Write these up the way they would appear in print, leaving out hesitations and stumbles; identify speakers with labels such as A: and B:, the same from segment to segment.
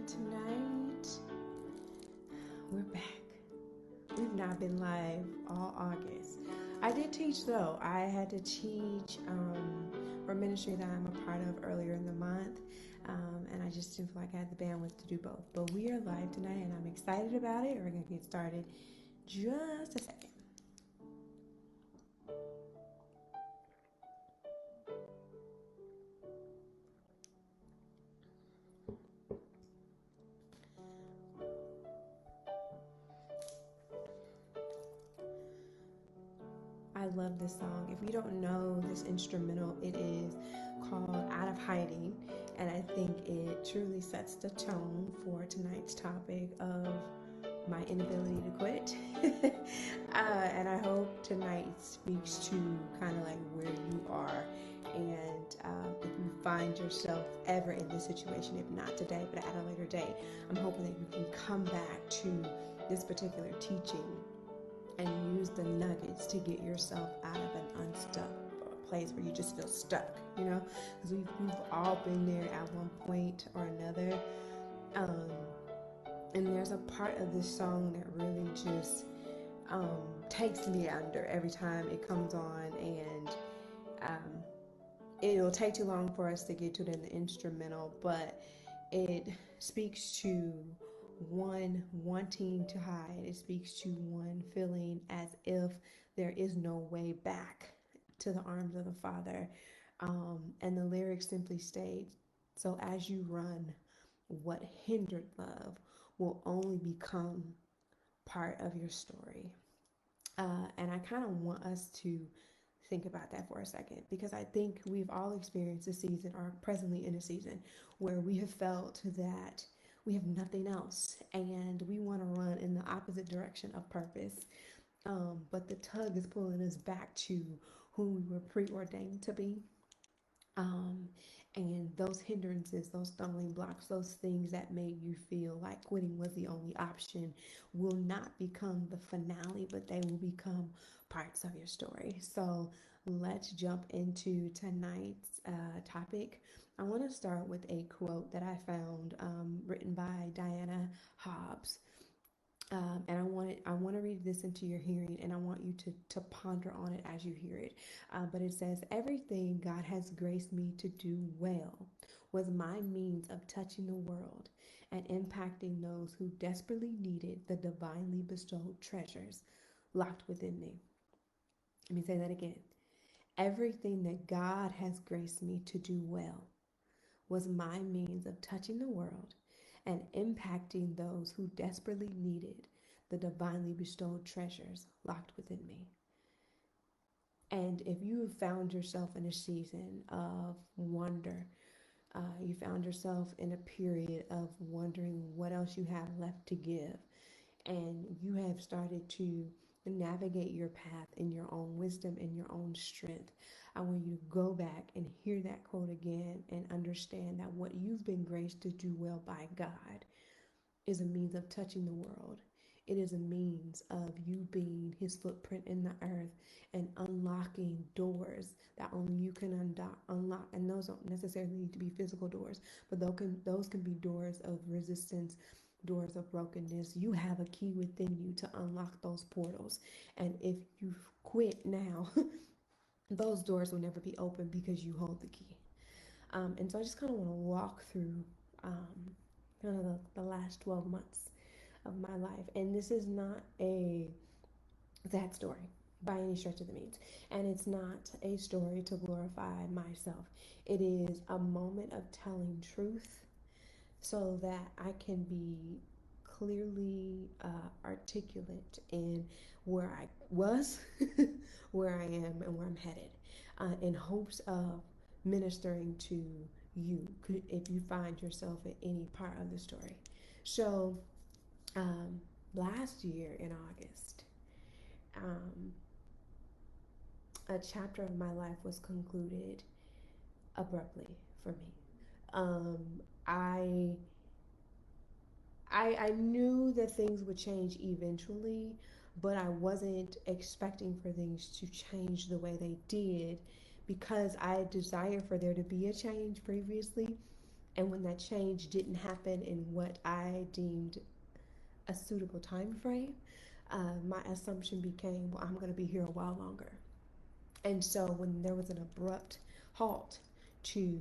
A: Tonight, we're back. We've not been live all August. I did teach though. I had to teach for a ministry that I'm a part of earlier in the month, and I just didn't feel like I had the bandwidth to do both. But we are live tonight, and I'm excited about it. We're gonna get started just a second. I love this song. If you don't know this instrumental, it is called Out of Hiding, and I think it truly sets the tone for tonight's topic of my inability to quit. And I hope tonight speaks to kind of like where you are, and if you find yourself ever in this situation, if not today, but at a later date, I'm hoping that you can come back to this particular teaching and use the nuggets to get yourself out of an unstuck place where you just feel stuck, you know, because we've all been there at one point or another. And there's a part of this song that really just takes me under every time it comes on, and it'll take too long for us to get to it in the instrumental, but it speaks to one wanting to hide. It speaks to one feeling as if there is no way back to the arms of the Father. And the lyrics simply state, so as you run, what hindered love will only become part of your story. And I kind of want us to think about that for a second, because I think we've all experienced a season, or presently in a season, where we have felt that we have nothing else and we want to run in the opposite direction of purpose. But the tug is pulling us back to who we were preordained to be. Um, and those hindrances, those stumbling blocks, those things that made you feel like quitting was the only option will not become the finale, but they will become parts of your story. So let's jump into tonight's topic. I want to start with a quote that I found written by Dianna Hobs. And I want to read this into your hearing, and I want you to ponder on it as you hear it. But it says, "Everything God has graced me to do well was my means of touching the world and impacting those who desperately needed the divinely bestowed treasures locked within me." Let me say that again. Everything that God has graced me to do well was my means of touching the world and impacting those who desperately needed the divinely bestowed treasures locked within me. And if you have found yourself in a season of wonder, you found yourself in a period of wondering what else you have left to give, and you have started to navigate your path in your own wisdom and your own strength, I want you to go back and hear that quote again and understand that what you've been graced to do well by God is a means of touching the world. It is a means of you being his footprint in the earth and unlocking doors that only you can unlock. And those don't necessarily need to be physical doors, but those can be doors of resistance, doors of brokenness. You have a key within you to unlock those portals. And if you quit now, those doors will never be open because you hold the key. And so I just kind of want to walk through kind of the last 12 months of my life. And this is not a sad story by any stretch of the means. And it's not a story to glorify myself. It is a moment of telling truth so that I can be clearly articulate in where I was, where I am, and where I'm headed, in hopes of ministering to you if you find yourself at any part of the story. So, um, last year in August, um, a chapter of my life was concluded abruptly for me. Um, I I knew that things would change eventually, but I wasn't expecting for things to change the way they did, because I desired for there to be a change previously, And when that change didn't happen in what I deemed a suitable time frame, my assumption became, well, I'm going to be here a while longer. And so when there was an abrupt halt to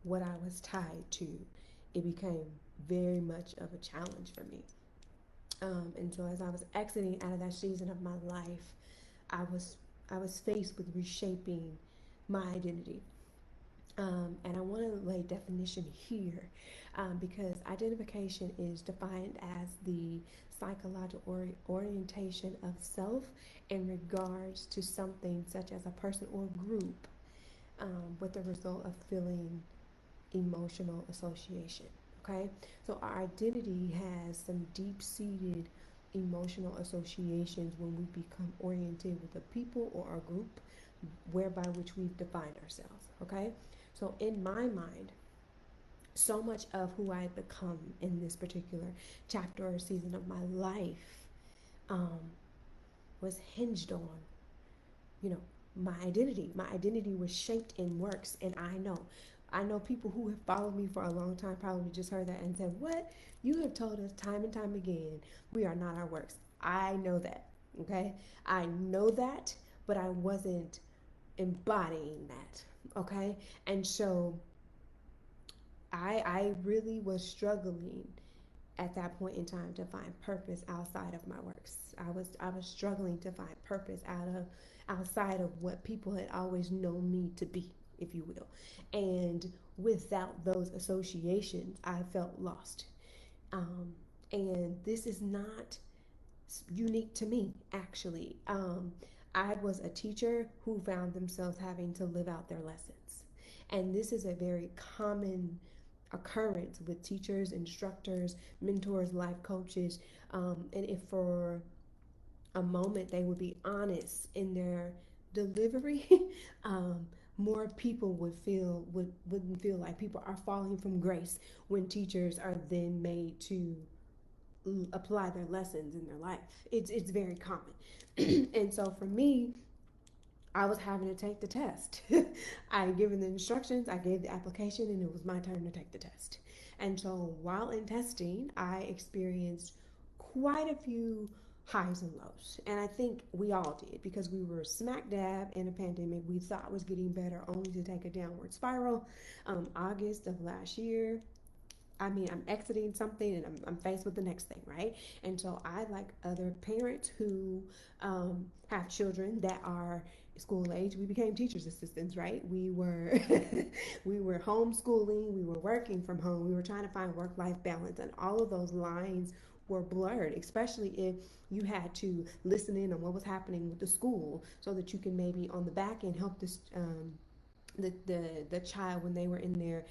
A: what I was tied to, it became very much of a challenge for me. And so as I was exiting out of that season of my life, I was I was faced with reshaping my identity. And I want to lay definition here because identification is defined as the psychological orientation of self in regards to something such as a person or group with the result of feeling emotional association. Okay, so our identity has some deep seated emotional associations when we become oriented with a people or a group whereby which we've defined ourselves. Okay, so in my mind, so much of who I become in this particular chapter or season of my life um, was hinged on, you know, my identity. My identity was shaped in works, and I know people who have followed me for a long time probably just heard that and said, "What? You have told us time and time again we are not our works." I know that, okay? I know that, but I wasn't embodying that, okay? And so I really was struggling at that point in time to find purpose outside of my works. I was struggling to find purpose outside of what people had always known me to be, if you will. And without those associations, I felt lost. Um, and this is not unique to me, actually. I was a teacher who found themselves having to live out their lessons. And this is a very common occurrence with teachers, instructors, mentors, life coaches. And if for a moment they would be honest in their delivery, um, more people wouldn't feel like people are falling from grace when teachers are then made to apply their lessons in their life. It's very common. And so for me, I was having to take the test. I had given the instructions, I gave the application, and it was my turn to take the test. And so while in testing, I experienced quite a few highs and lows. And I think we all did because we were smack dab in a pandemic we thought was getting better, only to take a downward spiral. August of last year, I mean, I'm exiting something and I'm faced with the next thing, right? And so I, like other parents who have children that are school age, we became teachers assistants, right? We were we were homeschooling, we were working from home, we were trying to find work-life balance, and all of those lines were blurred, especially if you had to listen in on what was happening with the school so that you can maybe on the back end help this the child when they were in their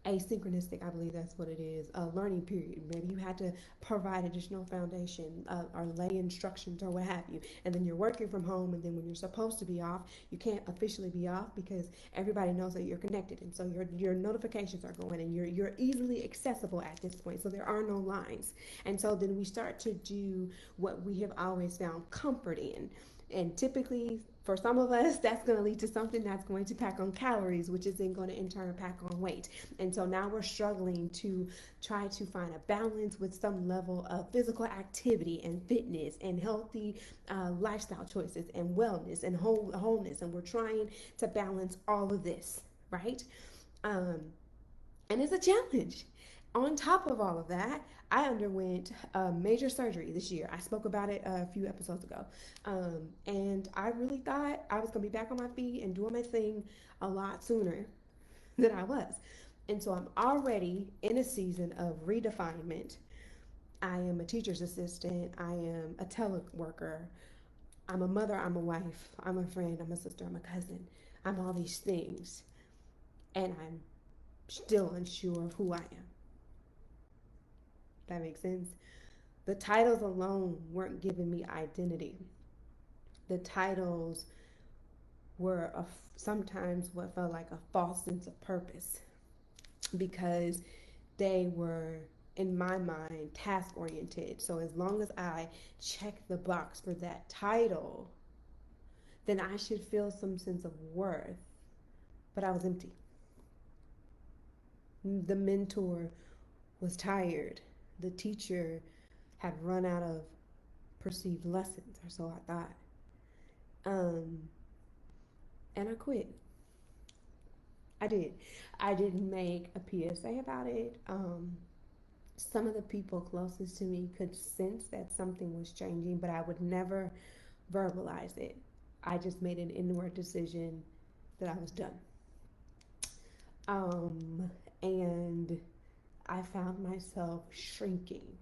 A: asynchronistic, I believe that's what it is, a learning period. Maybe you had to provide additional foundation or lay instructions or what have you. And then you're working from home, and then when you're supposed to be off, you can't officially be off because everybody knows that you're connected. And so your notifications are going, and you're easily accessible at this point. So there are no lines. And so then we start to do what we have always found comfort in. And typically, for some of us, that's going to lead to something that's going to pack on calories, which is then going to in turn pack on weight. And so now we're struggling to try to find a balance with some level of physical activity and fitness and healthy lifestyle choices and wellness and wholeness. And we're trying to balance all of this, right? Um, and it's a challenge. On top of all of that, I underwent major surgery this year. I spoke about it a few episodes ago. And I really thought I was going to be back on my feet and doing my thing a lot sooner than I was. And so I'm already in a season of redefinement. I am a teacher's assistant. I am a teleworker. I'm a mother. I'm a wife. I'm a friend. I'm a sister. I'm a cousin. I'm all these things. And I'm still unsure of who I am. That makes sense. The titles alone weren't giving me identity. The titles were sometimes what felt like a false sense of purpose because they were, in my mind, task oriented. So as long as I check the box for that title, then I should feel some sense of worth. But I was empty. The mentor was tired. The teacher had run out of perceived lessons, or so I thought. Um, and I quit. I did. I didn't make a PSA about it. Some of the people closest to me could sense that something was changing, but I would never verbalize it. I just made an inward decision that I was done. Um, and I found myself shrinking.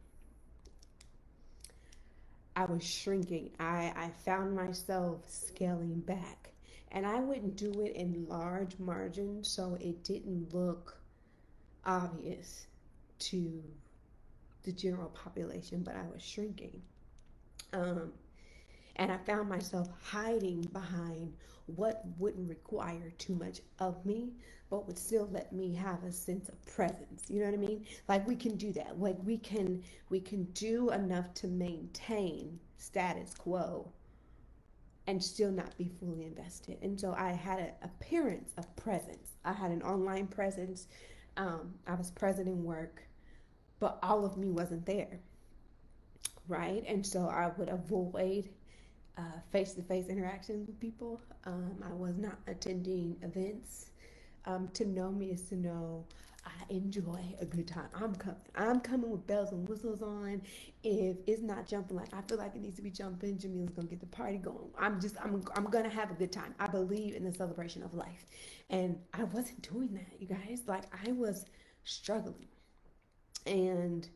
A: I was shrinking. I found myself scaling back. And I wouldn't do it in large margins so it didn't look obvious to the general population, but I was shrinking. Um, and I found myself hiding behind what wouldn't require too much of me, but would still let me have a sense of presence. You know what I mean? Like we can do that. Like we can do enough to maintain status quo and still not be fully invested. And so I had an appearance of presence. I had an online presence. I was present in work, but all of me wasn't there, right? And so I would avoid face to face interactions with people. I was not attending events. To know me is to know I enjoy a good time. I'm coming. I'm coming with bells and whistles on. If it's not jumping like I feel like it needs to be jumping, Jamila's gonna get the party going. I'm gonna have a good time. I believe in the celebration of life, and I wasn't doing that, you guys. Like I was struggling, and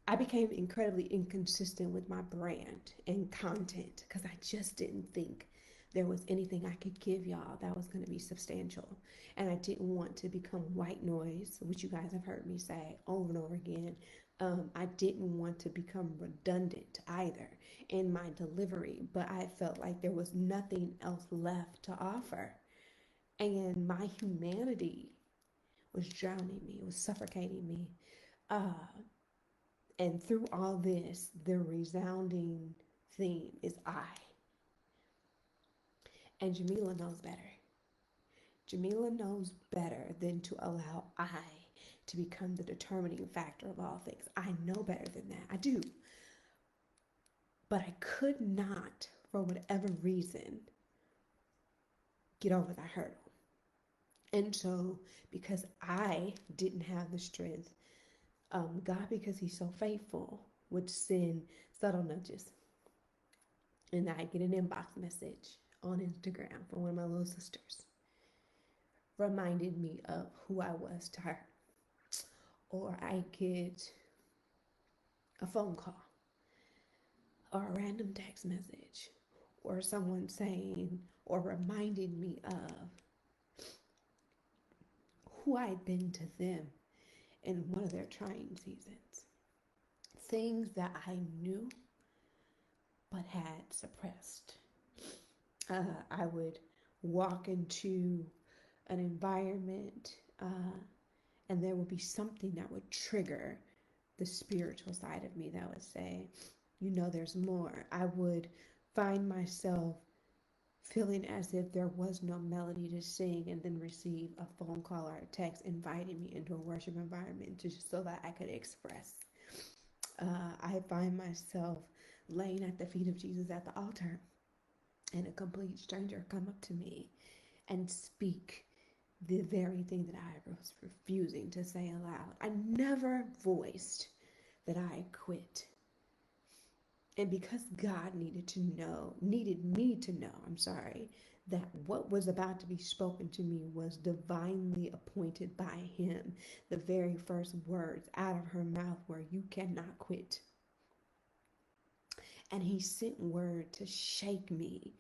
A: I became incredibly inconsistent with my brand and content because I just didn't think there was anything I could give y'all that was going to be substantial. And I didn't want to become white noise, which you guys have heard me say over and over again. I didn't want to become redundant either in my delivery, but I felt like there was nothing else left to offer. And my humanity was drowning me, it was suffocating me. Uh, and through all this, the resounding theme is I. And Jamila knows better. Jamila knows better than to allow I to become the determining factor of all things. I know better than that. I do. But I could not, for whatever reason, get over that hurdle. And so, because I didn't have the strength, God, because He's so faithful, would send subtle nudges. And I get an inbox message on Instagram from one of my little sisters, reminded me of who I was to her. Or I get a phone call or a random text message or someone saying or reminding me of who I'd been to them in one of their trying seasons. Things that I knew but had suppressed. I would walk into an environment and there would be something that would trigger the spiritual side of me that would say, you know, there's more. I would find myself feeling as if there was no melody to sing and then receive a phone call or a text inviting me into a worship environment just so that I could express. I find myself laying at the feet of Jesus at the altar and a complete stranger come up to me and speak the very thing that I was refusing to say aloud. I never voiced that I quit. And because God needed me to know, that what was about to be spoken to me was divinely appointed by Him. The very first words out of her mouth were, "You cannot quit." And He sent word to shake me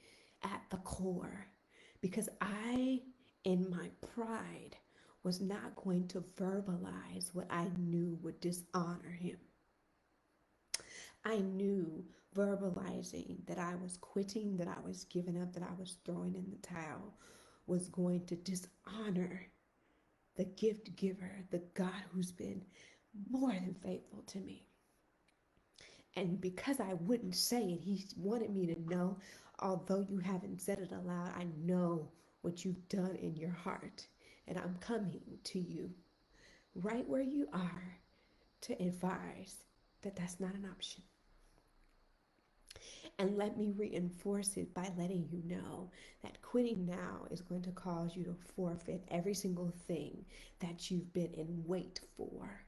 A: at the core because I, in my pride, was not going to verbalize what I knew would dishonor Him. I knew verbalizing that I was quitting, that I was giving up, that I was throwing in the towel was going to dishonor the gift giver, the God who's been more than faithful to me. And because I wouldn't say it, He wanted me to know, although you haven't said it aloud, I know what you've done in your heart, and I'm coming to you. right where you are to advise that that's not an option. And let me reinforce it by letting you know that quitting now is going to cause you to forfeit every single thing that you've been in wait for.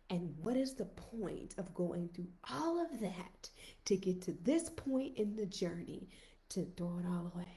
A: And what is the point of going through all of that to get to this point in the journey to throw it all away?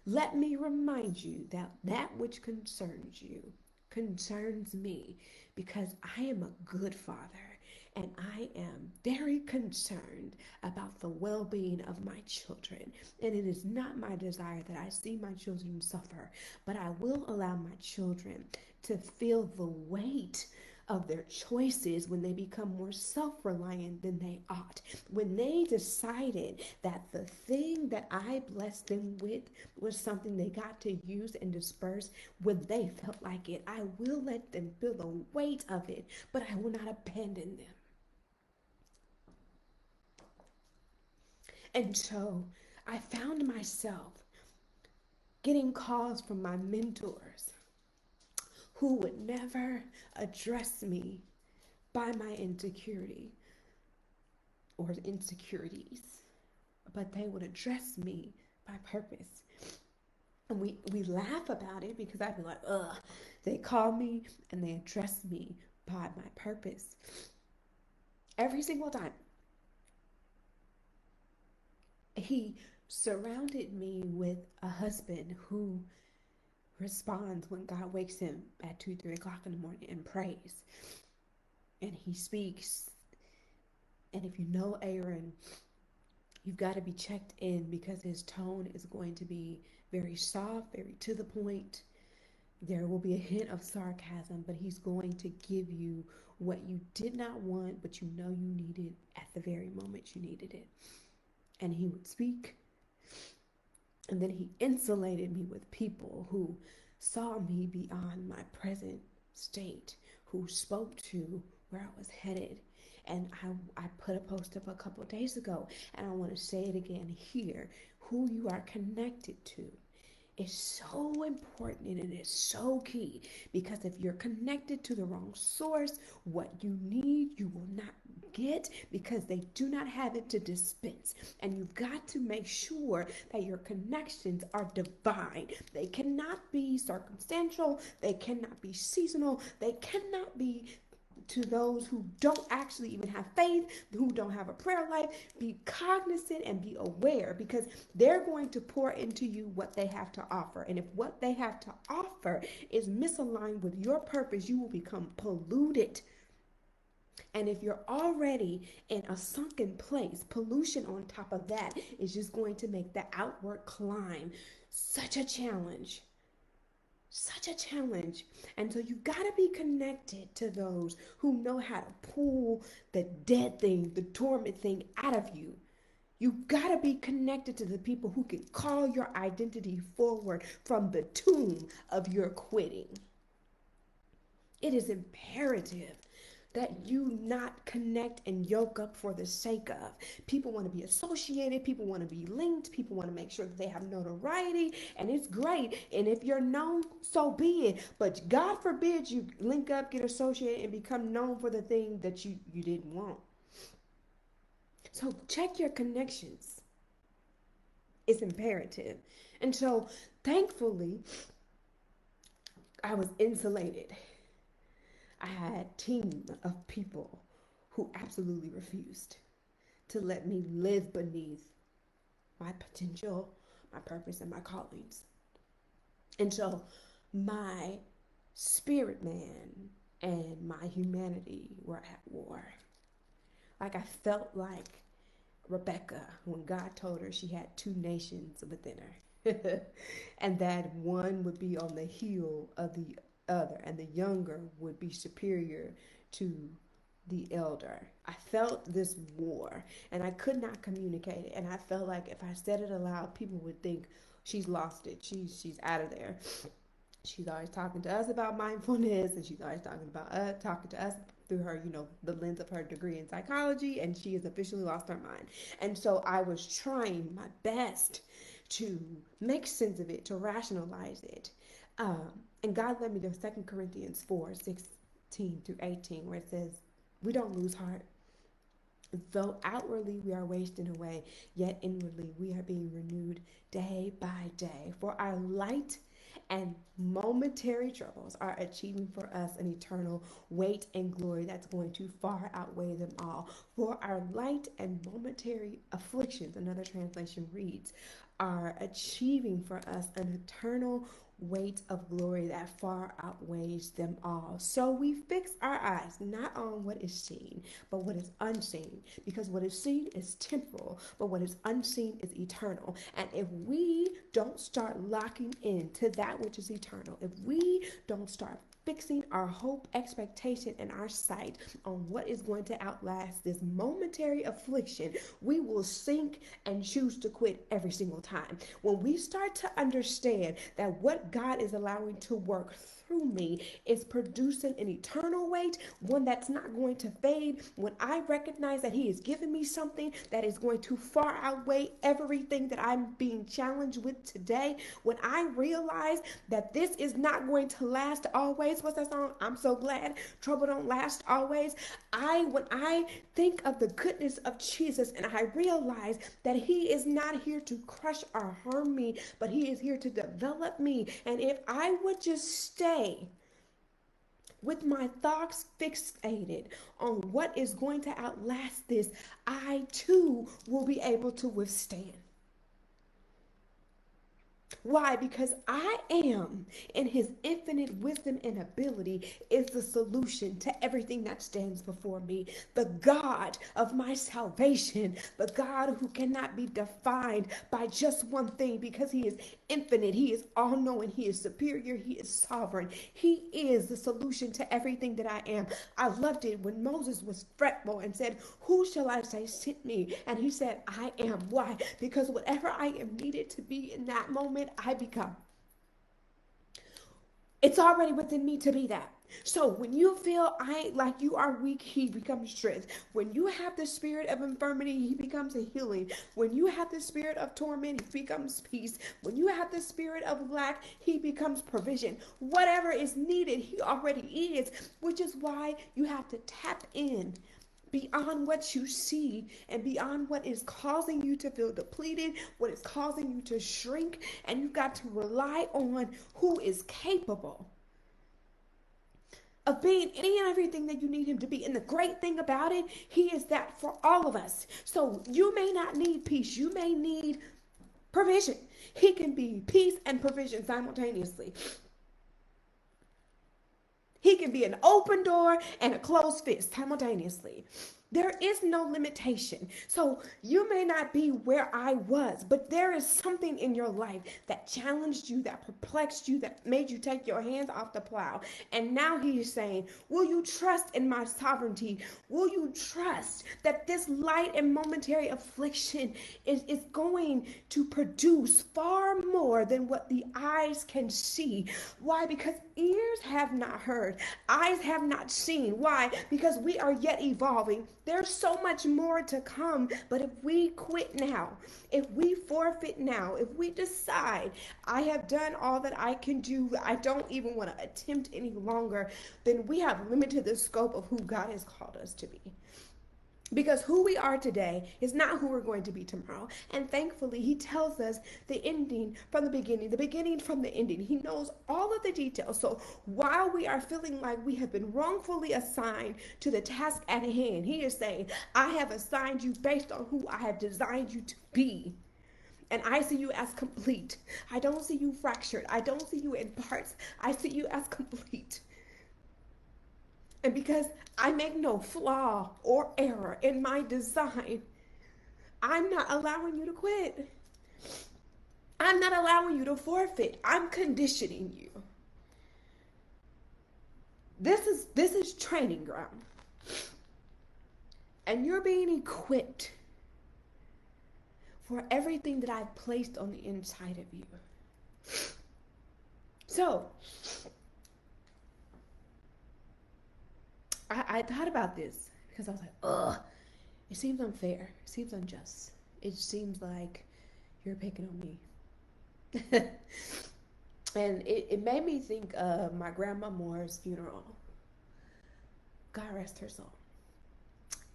A: Let me remind you that that which concerns you concerns me, because I am a good father and I am very concerned about the well being of my children. And it is not my desire that I see my children suffer, but I will allow my children to feel the weight of their choices when they become more self reliant than they ought. When they decided that the thing that I blessed them with was something they got to use and disperse when they felt like it, I will let them feel the weight of it, but I will not abandon them. And so I found myself getting calls from my mentors who would never address me by my insecurity or insecurities, but they would address me by purpose. And we laugh about it because I'd be like, ugh. They call me and they address me by my purpose. Every single time. He surrounded me with a husband who responds when God wakes him at 2, 3 o'clock in the morning and prays. And he speaks. And if you know Aaron, you've got to be checked in because his tone is going to be very soft, very to the point. There will be a hint of sarcasm, but he's going to give you what you did not want, but you know you needed at the very moment you needed it. And he would speak, and then he insulated me with people who saw me beyond my present state, who spoke to where I was headed. And I put a post up a couple of days ago, and I want to say it again here. Who you are connected to is so important and it is so key, because if you're connected to the wrong source, what you need you will not get, because they do not have it to dispense. And you've got to make sure that your connections are divine. They cannot be circumstantial, they cannot be seasonal, they cannot be to those who don't actually even have faith, who don't have a prayer life. Be cognizant and be aware, because they're going to pour into you what they have to offer. And if what they have to offer is misaligned with your purpose, you will become polluted. And if you're already in a sunken place, pollution on top of that is just going to make the outward climb such a challenge. Such a challenge. And so you've got to be connected to those who know how to pull the dead thing, the dormant thing out of you. You've got to be connected to the people who can call your identity forward from the tomb of your quitting. It is imperative that you not connect and yoke up for the sake of. People want to be associated, people want to be linked, people want to make sure that they have notoriety, and it's great. And if you're known, so be it. But God forbid you link up, get associated, and become known for the thing that you didn't want. So check your connections. It's imperative. And so thankfully, I was insulated. I had a team of people who absolutely refused to let me live beneath my potential, my purpose, and my callings. And so my spirit man and my humanity were at war. Like I felt like Rebecca when God told her she had two nations within her. And that one would be on the heel of the other, and the younger would be superior to the elder. I felt this war and I could not communicate it. And I felt like if I said it aloud, people would think she's lost it. She's out of there. She's always talking to us about mindfulness, and she's always talking to us through her, the lens of her degree in psychology, and she has officially lost her mind. And so I was trying my best to make sense of it, to rationalize it. And God led me to 2 Corinthians 4, 6 17 through 18, where it says, we don't lose heart. Though outwardly we are wasting away, yet inwardly we are being renewed day by day. For our light and momentary troubles are achieving for us an eternal weight and glory that's going to far outweigh them all. For our light and momentary afflictions, another translation reads, are achieving for us an eternal weight of glory that far outweighs them all. So we fix our eyes not on what is seen, but what is unseen, because what is seen is temporal, but what is unseen is eternal. And if we don't start locking into that which is eternal, if we don't start fixing our hope, expectation, and our sight on what is going to outlast this momentary affliction, we will sink and choose to quit every single time. When we start to understand that what God is allowing to work through me is producing an eternal weight, one that's not going to fade, when I recognize that He is giving me something that is going to far outweigh everything that I'm being challenged with today, when I realize that this is not going to last always. What's that song? I'm so glad trouble don't last always. When I think of the goodness of Jesus and I realize that He is not here to crush or harm me, but He is here to develop me. And if I would just stay with my thoughts fixated on what is going to outlast this, I too will be able to withstand. Why? Because I am, in His infinite wisdom and ability, is the solution to everything that stands before me. The God of my salvation, the God who cannot be defined by just one thing, because He is infinite, He is all-knowing, He is superior, He is sovereign. He is the solution to everything that I am. I loved it when Moses was fretful and said, who shall I say sent me? And he said, I am. Why? Because whatever I am needed to be in that moment, I become. It's already within me to be that. So when you feel like you are weak, He becomes strength. When you have the spirit of infirmity, He becomes a healing. When you have the spirit of torment, He becomes peace. When you have the spirit of lack, He becomes provision. Whatever is needed, He already is, which is why you have to tap in beyond what you see and beyond what is causing you to feel depleted, what is causing you to shrink, and you've got to rely on who is capable of being any and everything that you need Him to be. And the great thing about it, He is that for all of us. So you may not need peace, you may need provision. He can be peace and provision simultaneously. He can be an open door and a closed fist simultaneously. There is no limitation. So you may not be where I was, but there is something in your life that challenged you, that perplexed you, that made you take your hands off the plow. And now He is saying, will you trust in my sovereignty? Will you trust that this light and momentary affliction is going to produce far more than what the eyes can see? Why? Because ears have not heard, eyes have not seen. Why? Because we are yet evolving. There's so much more to come, but if we quit now, if we forfeit now, if we decide, I have done all that I can do, I don't even want to attempt any longer, then we have limited the scope of who God has called us to be. Because who we are today is not who we're going to be tomorrow. And thankfully, He tells us the ending from the beginning from the ending. He knows all of the details. So while we are feeling like we have been wrongfully assigned to the task at hand, He is saying, I have assigned you based on who I have designed you to be. And I see you as complete. I don't see you fractured. I don't see you in parts. I see you as complete. And because I make no flaw or error in my design, I'm not allowing you to quit. I'm not allowing you to forfeit. I'm conditioning you. This is training ground. And you're being equipped for everything that I've placed on the inside of you. So, I thought about this because I was like, ugh, it seems unfair. It seems unjust. It seems like you're picking on me. And it made me think of my grandma Moore's funeral. God rest her soul.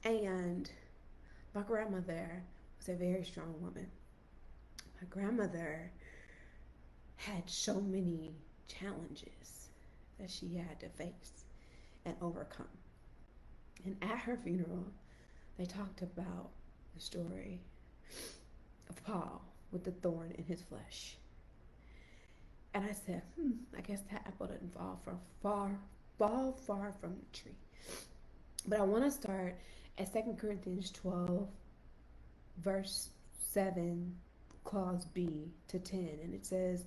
A: And my grandmother was a very strong woman. My grandmother had so many challenges that she had to face and overcome. And at her funeral, they talked about the story of Paul with the thorn in his flesh. And I said, I guess that apple didn't fall far from the tree. But I want to start at 2 Corinthians 12, verse 7, clause B to 10. And it says,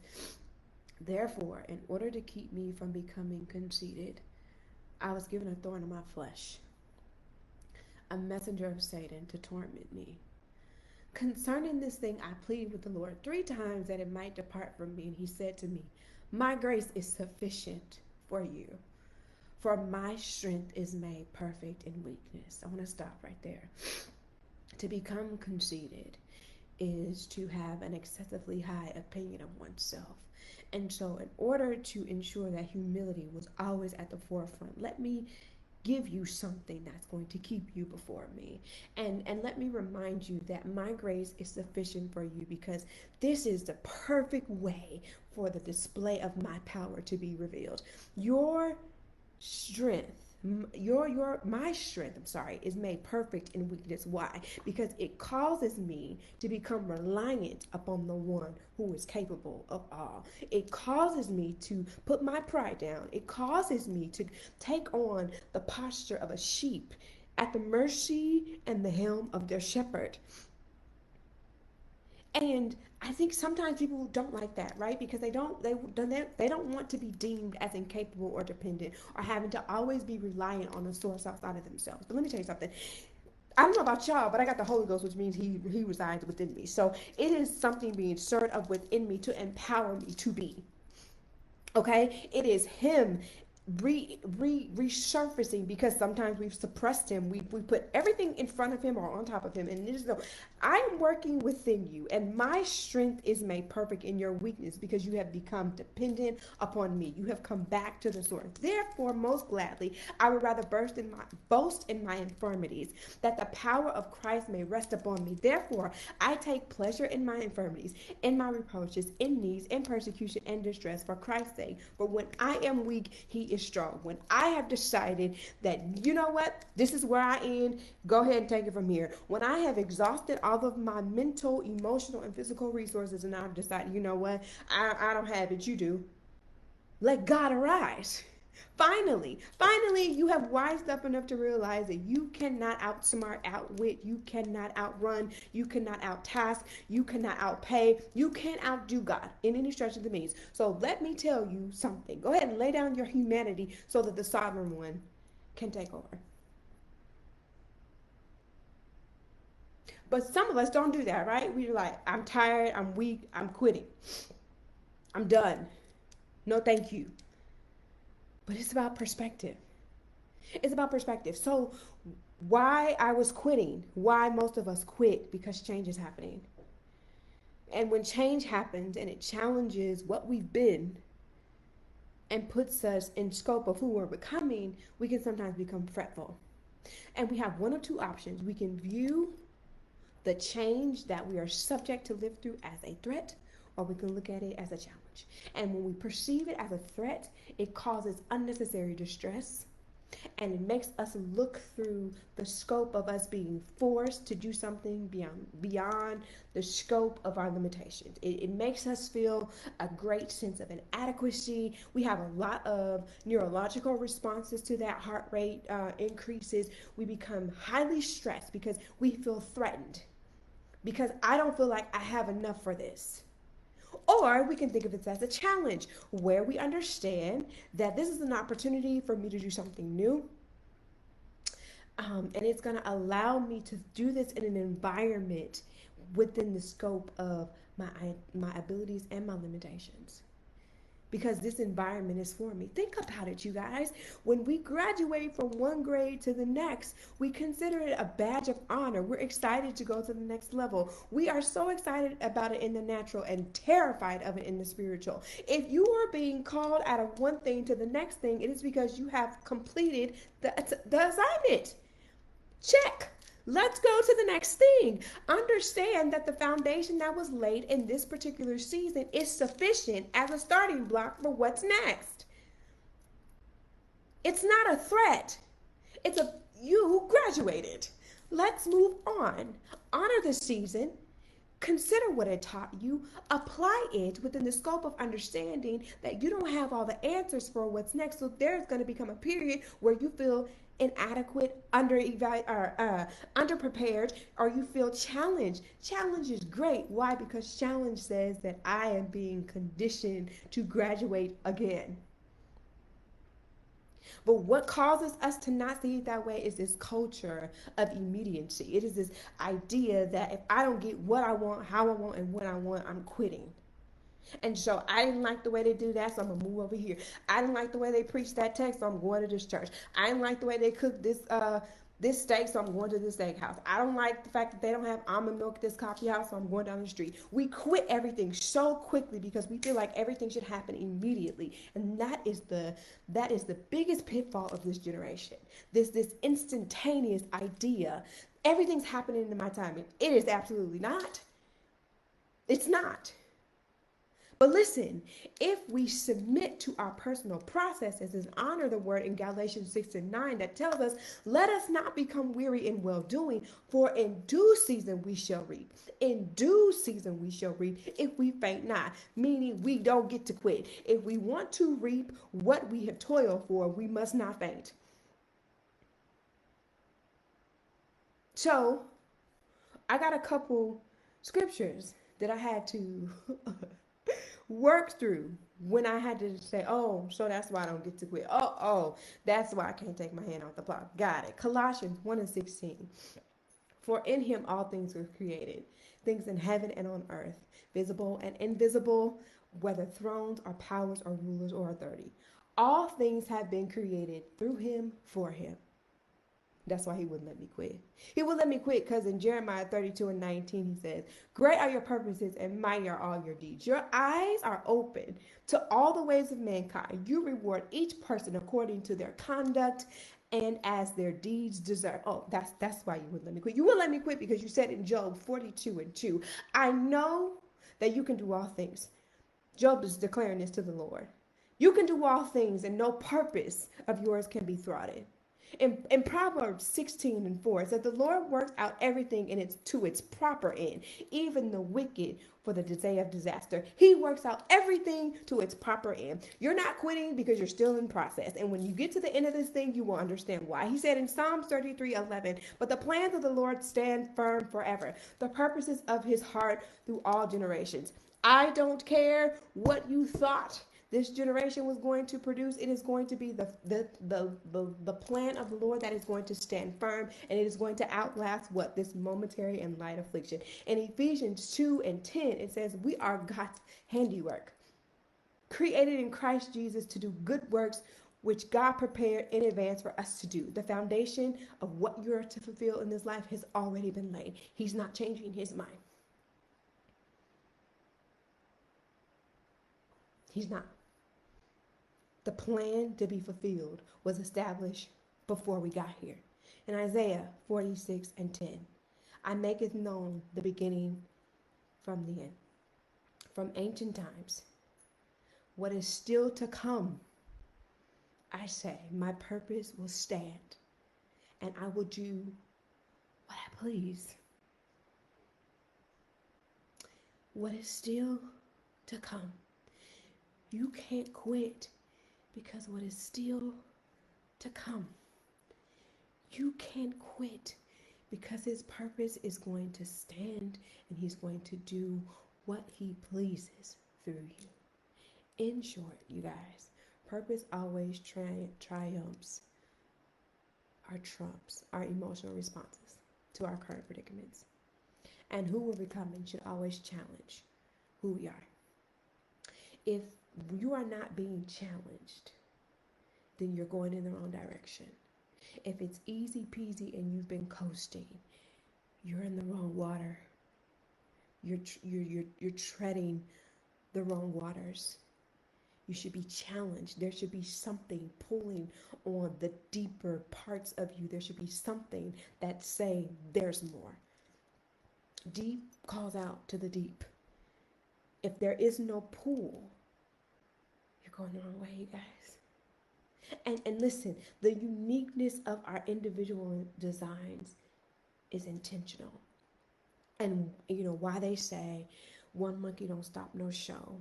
A: therefore, in order to keep me from becoming conceited, I was given a thorn in my flesh, a messenger of Satan to torment me. Concerning this thing, I pleaded with the Lord 3 times that it might depart from me. And he said to me, my grace is sufficient for you, for my strength is made perfect in weakness. I want to stop right there. To become conceited is to have an excessively high opinion of oneself. And so in order to ensure that humility was always at the forefront, let me give you something that's going to keep you before me. And let me remind you that my grace is sufficient for you, because this is the perfect way for the display of my power to be revealed. Your strength, my strength, is made perfect in weakness. Why? Because it causes me to become reliant upon the one who is capable of all. It causes me to put my pride down. It causes me to take on the posture of a sheep at the mercy and the helm of their shepherd. And I think sometimes people don't like that, right? Because they don't want to be deemed as incapable or dependent, or having to always be reliant on a source outside of themselves. But let me tell you something. I don't know about y'all, but I got the Holy Ghost, which means he resides within me. So it is something being stirred up within me to empower me to be. Okay? It is him resurfacing, because sometimes we've suppressed him. We put everything in front of him or on top of him, and it is I'm working within you, and my strength is made perfect in your weakness, because you have become dependent upon me. You have come back to the source. Therefore, most gladly, I would rather boast in my infirmities, that the power of Christ may rest upon me. Therefore, I take pleasure in my infirmities, in my reproaches, in needs, in persecution and distress, for Christ's sake. For when I am weak, he is strong. When I have decided that, you know what, this is where I end, go ahead and take it from here. When I have exhausted all of my mental, emotional, and physical resources, and I've decided, you know what, I don't have it, you do. Let God arise. Finally, you have wised up enough to realize that you cannot outsmart, outwit, you cannot outrun, you cannot outtask, you cannot outpay, you can't outdo God in any stretch of the means. So let me tell you something. Go ahead and lay down your humanity so that the sovereign one can take over. But some of us don't do that, right? We're like, I'm tired, I'm weak, I'm quitting, I'm done. No, thank you. But it's about perspective. It's about perspective. So why I was quitting, why most of us quit, because change is happening. And when change happens and it challenges what we've been and puts us in scope of who we're becoming, we can sometimes become fretful. And we have one of two options. We can view the change that we are subject to live through as a threat, or we can look at it as a challenge. And when we perceive it as a threat, it causes unnecessary distress, and it makes us look through the scope of us being forced to do something beyond the scope of our limitations. It makes us feel a great sense of inadequacy. We have a lot of neurological responses to that. Heart rate increases. We become highly stressed because we feel threatened, because I don't feel like I have enough for this. Or we can think of it as a challenge, where we understand that this is an opportunity for me to do something new. And it's going to allow me to do this in an environment within the scope of my abilities and my limitations. because this environment is for me. Think about it, you guys. When we graduate from one grade to the next, we consider it a badge of honor. We're excited to go to the next level. We are so excited about it in the natural and terrified of it in the spiritual. If you are being called out of one thing to the next thing, it is because you have completed the assignment. Check. Let's go to the next thing. Understand that the foundation that was laid in this particular season is sufficient as a starting block for what's next. It's not a threat. It's a you graduated. Let's move on. Honor the season. Consider what it taught you. Apply it within the scope of understanding that you don't have all the answers for what's next. So there's going to become a period where you feel inadequate, underprepared, or you feel challenged. Challenge is great. Why? Because challenge says that I am being conditioned to graduate again. But what causes us to not see it that way is this culture of immediacy. It is this idea that if I don't get what I want, how I want, and when I want, I'm quitting. And so I didn't like the way they do that, so I'm going to move over here. I didn't like the way they preach that text, so I'm going to this church. I didn't like the way they cook this steak, so I'm going to this steakhouse. I don't like the fact that they don't have almond milk at this coffee house, so I'm going down the street. We quit everything so quickly because we feel like everything should happen immediately. And that is the biggest pitfall of this generation. This instantaneous idea. Everything's happening in my timing. It is absolutely not. It's not. But listen, if we submit to our personal processes and honor the word in Galatians 6:9 that tells us, let us not become weary in well-doing, for in due season we shall reap. In due season we shall reap if we faint not, meaning we don't get to quit. If we want to reap what we have toiled for, we must not faint. So, I got a couple scriptures that I had to work through when I had to say, oh, so that's why I don't get to quit. Oh, that's why I can't take my hand off the plow. Got it. Colossians 1:16. For in him all things were created, things in heaven and on earth, visible and invisible, whether thrones or powers or rulers or authority. All things have been created through him, for him. That's why he wouldn't let me quit. He would let me quit because in Jeremiah 32:19, he says, great are your purposes and mighty are all your deeds. Your eyes are open to all the ways of mankind. You reward each person according to their conduct and as their deeds deserve. Oh, that's why you wouldn't let me quit. You wouldn't let me quit because you said in Job 42:2, I know that you can do all things. Job is declaring this to the Lord. You can do all things and no purpose of yours can be thwarted. In Proverbs 16:4, it says, the Lord works out everything to its proper end, even the wicked for the day of disaster. He works out everything to its proper end. You're not quitting because you're still in process. And when you get to the end of this thing, you will understand why. He said in Psalms 33:11, but the plans of the Lord stand firm forever, the purposes of his heart through all generations. I don't care what you thought this generation was going to produce. It is going to be the plan of the Lord that is going to stand firm, and it is going to outlast what? This momentary and light affliction. In Ephesians 2:10, it says, we are God's handiwork, created in Christ Jesus to do good works, which God prepared in advance for us to do. The foundation of what you're to fulfill in this life has already been laid. He's not changing his mind. He's not. The plan to be fulfilled was established before we got here. In Isaiah 46:10, I make it known the beginning from the end, from ancient times, what is still to come. I say, my purpose will stand, and I will do what I please. What is still to come. You can't quit because what is still to come. You can't quit because his purpose is going to stand and he's going to do what he pleases through you. In short, you guys, purpose always triumphs or trumps our emotional responses to our current predicaments. And who we're becoming should always challenge who we are. If you are not being challenged, then you're going in the wrong direction. If it's easy peasy and you've been coasting, you're in the wrong water. You're treading the wrong waters. You should be challenged. There should be something pulling on the deeper parts of you. There should be something that say there's more. Deep calls out to the deep. If there is no pull, you're going the wrong way, you guys. And listen, the uniqueness of our individual designs is intentional. And you know why they say one monkey don't stop no show,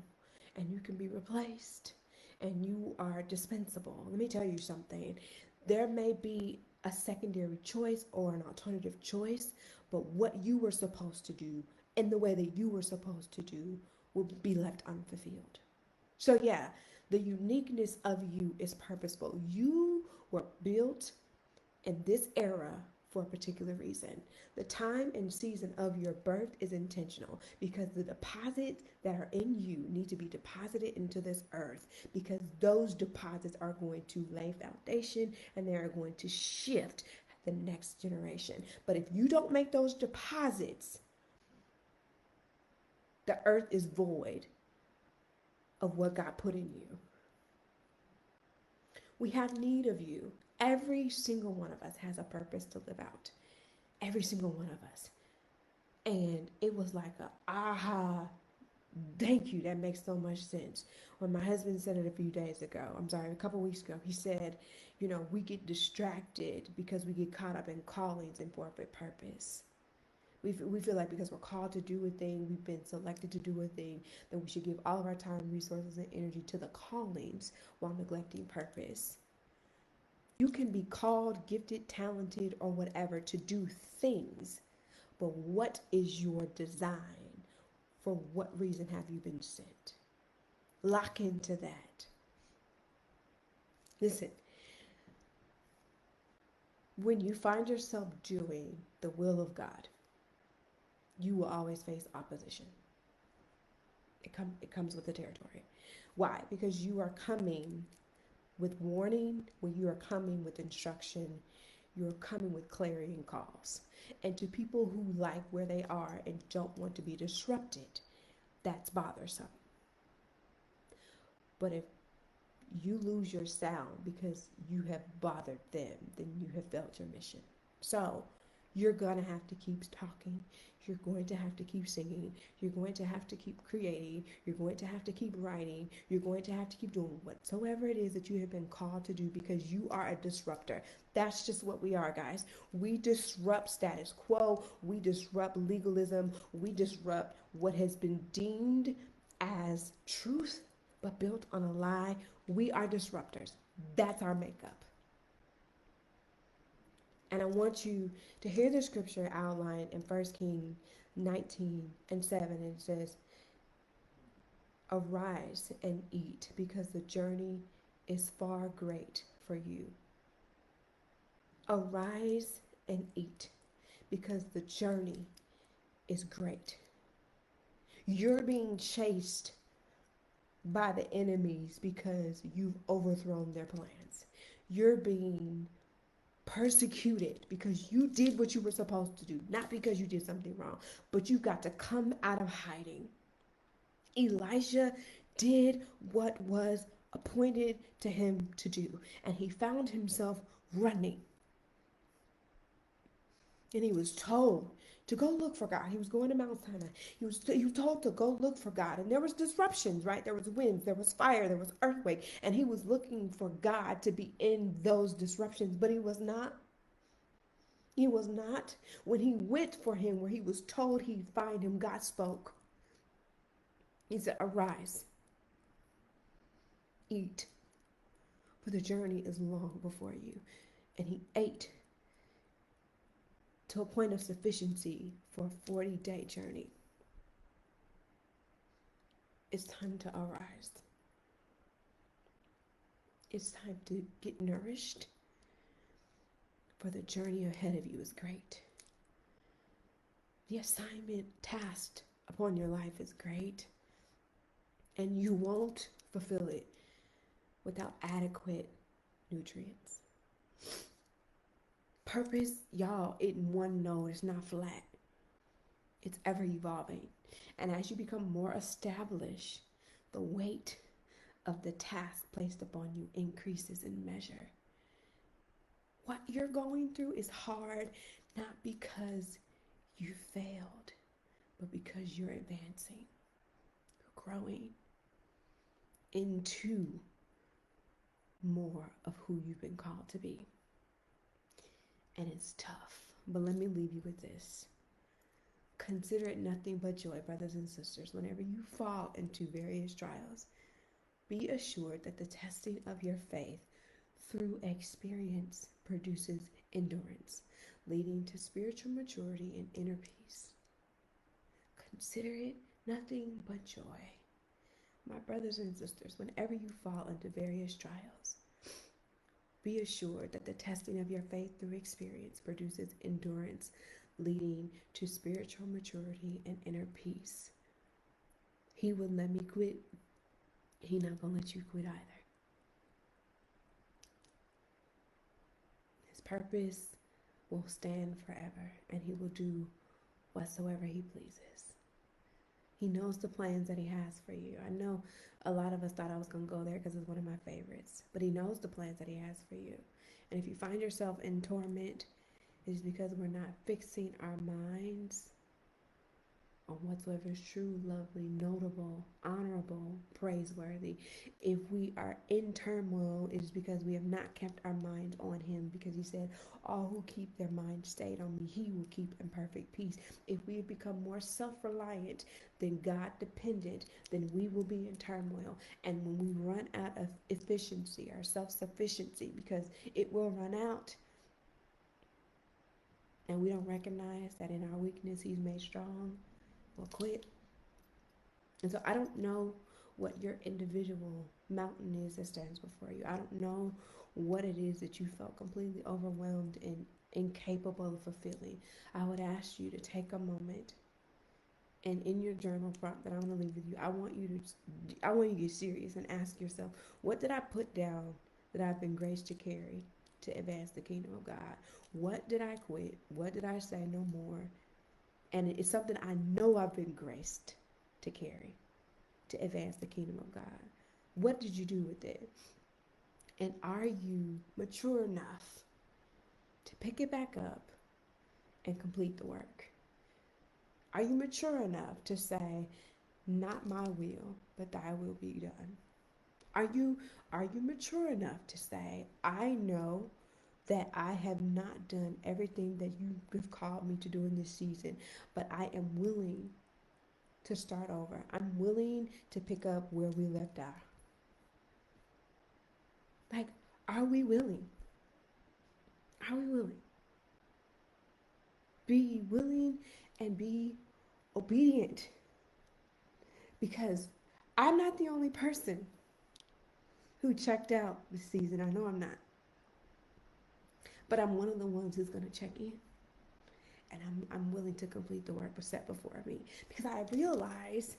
A: and you can be replaced, and you are dispensable. Let me tell you something. There may be a secondary choice or an alternative choice, but what you were supposed to do in the way that you were supposed to do will be left unfulfilled. So yeah, the uniqueness of you is purposeful. You were built in this era for a particular reason. The time and season of your birth is intentional because the deposits that are in you need to be deposited into this earth, because those deposits are going to lay foundation and they are going to shift the next generation. But if you don't make those deposits, the earth is void of what God put in you. We have need of you. Every single one of us has a purpose to live out. Every single one of us. And it was like thank you, that makes so much sense. When my husband said it a couple weeks ago, he said, you know, we get distracted because we get caught up in callings and forfeit purpose. We feel like because we're called to do a thing, we've been selected to do a thing, that we should give all of our time, resources, and energy to the callings while neglecting purpose. You can be called, gifted, talented, or whatever to do things, but what is your design? For what reason have you been sent? Lock into that. Listen, when you find yourself doing the will of God, you will always face opposition. It comes with the territory. Why? Because you are coming with warning, when you are coming with instruction, you're coming with clarion calls. And to people who like where they are and don't want to be disrupted, that's bothersome. But if you lose your sound because you have bothered them, then you have failed your mission. So you're going to have to keep talking. You're going to have to keep singing. You're going to have to keep creating. You're going to have to keep writing. You're going to have to keep doing whatsoever it is that you have been called to do, because you are a disruptor. That's just what we are, guys. We disrupt status quo. We disrupt legalism. We disrupt what has been deemed as truth but built on a lie. We are disruptors. That's our makeup. And I want you to hear the scripture outlined in 1 Kings 19:7. And it says, arise and eat, because the journey is far great for you. Arise and eat, because the journey is great. You're being chased by the enemies because you've overthrown their plans. You're being persecuted because you did what you were supposed to do, not because you did something wrong, but you've got to come out of hiding. Elijah did what was appointed to him to do, and he found himself running. And he was told to go look for God. He was going to Mount Sinai. He was told to go look for God. And there was disruptions, right? There was winds, there was fire, there was earthquake. And he was looking for God to be in those disruptions, but he was not. He was not. When he went for him, where he was told he'd find him, God spoke. He said, arise, eat, for the journey is long before you. And he ate to a point of sufficiency for a 40-day journey. It's time to arise. It's time to get nourished, for the journey ahead of you is great. The assignment tasked upon your life is great, and you won't fulfill it without adequate nutrients. Purpose, y'all, in one note is not flat. It's ever evolving. And as you become more established, the weight of the task placed upon you increases in measure. What you're going through is hard, not because you failed, but because you're advancing, you're growing into more of who you've been called to be. And it's tough, but let me leave you with this. Consider it nothing but joy, brothers and sisters, whenever you fall into various trials. Be assured that the testing of your faith through experience produces endurance, leading to spiritual maturity and inner peace. Consider it nothing but joy. My brothers and sisters, whenever you fall into various trials, be assured that the testing of your faith through experience produces endurance, leading to spiritual maturity and inner peace. He wouldn't let me quit. He's not going to let you quit either. His purpose will stand forever, and he will do whatsoever he pleases. He knows the plans that he has for you. I know a lot of us thought I was going to go there because it's one of my favorites, but he knows the plans that he has for you. And if you find yourself in torment, it is because we're not fixing our minds on whatsoever is true, lovely, notable, honorable, praiseworthy. If we are in turmoil, it is because we have not kept our minds on him, because he said, all who keep their mind stayed on me, he will keep in perfect peace. If we have become more self-reliant than God-dependent, then we will be in turmoil. And when we run out of efficiency, our self-sufficiency, because it will run out, and we don't recognize that in our weakness he's made strong, we'll quit. And so I don't know what your individual mountain is that stands before you. I don't know what it is that you felt completely overwhelmed and incapable of fulfilling. I would ask you to take a moment, and in your journal prompt that I'm going to leave with you, I want you to get serious and ask yourself, what did I put down that I've been graced to carry to advance the kingdom of God? What did I quit? What did I say no more? And it's something I know I've been graced to carry to advance the kingdom of God. What did you do with it? And are you mature enough to pick it back up and complete the work? Are you mature enough to say, not my will, but thy will be done? Are you mature enough to say, I know that I have not done everything that you have called me to do in this season, but I am willing to start over. I'm willing to pick up where we left off. Like, are we willing? Are we willing? Be willing and be obedient. Because I'm not the only person who checked out this season. I know I'm not. But I'm one of the ones who's going to check in. And I'm willing to complete the work set before me. Because I realize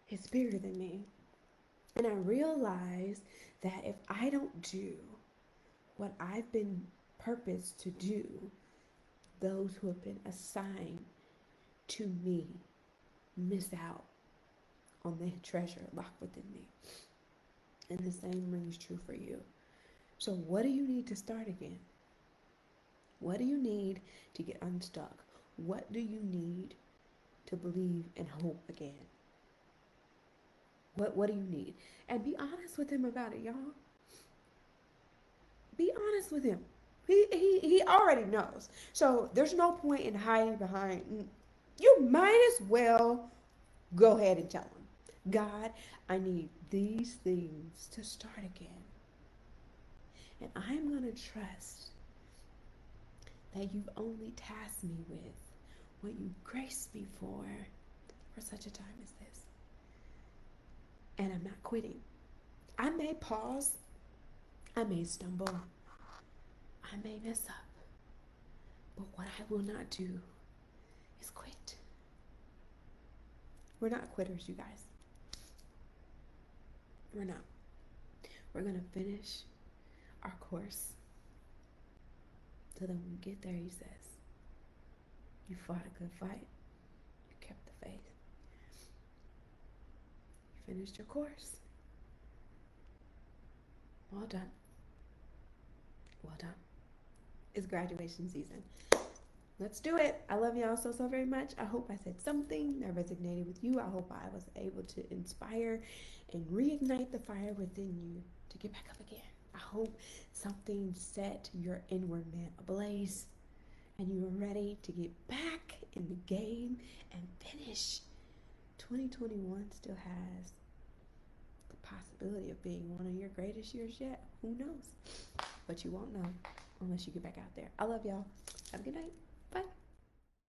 A: it's bigger than me. And I realize that if I don't do what I've been purposed to do, those who have been assigned to me miss out on the treasure locked within me. And the same rings true for you. So what do you need to start again? What do you need to get unstuck? What do you need to believe and hope again? What do you need? And be honest with him about it, y'all. Be honest with him. He already knows. So there's no point in hiding behind. You might as well go ahead and tell him, God, I need these things to start again. And I'm going to trust that you've only tasked me with what you graced me for such a time as this. And I'm not quitting. I may pause. I may stumble. I may mess up. But what I will not do is quit. We're not quitters, you guys. We're not. We're going to finish our course. So that when we get there, he says, you fought a good fight. You kept the faith. You finished your course. Well done. Well done. It's graduation season. Let's do it. I love y'all so very much. I hope I said something that resonated with you. I hope I was able to inspire and reignite the fire within you to get back up again. I hope something set your inward man ablaze and you are ready to get back in the game and finish. 2021 still has the possibility of being one of your greatest years yet. Who knows? But you won't know unless you get back out there. I love y'all. Have a good night. Bye.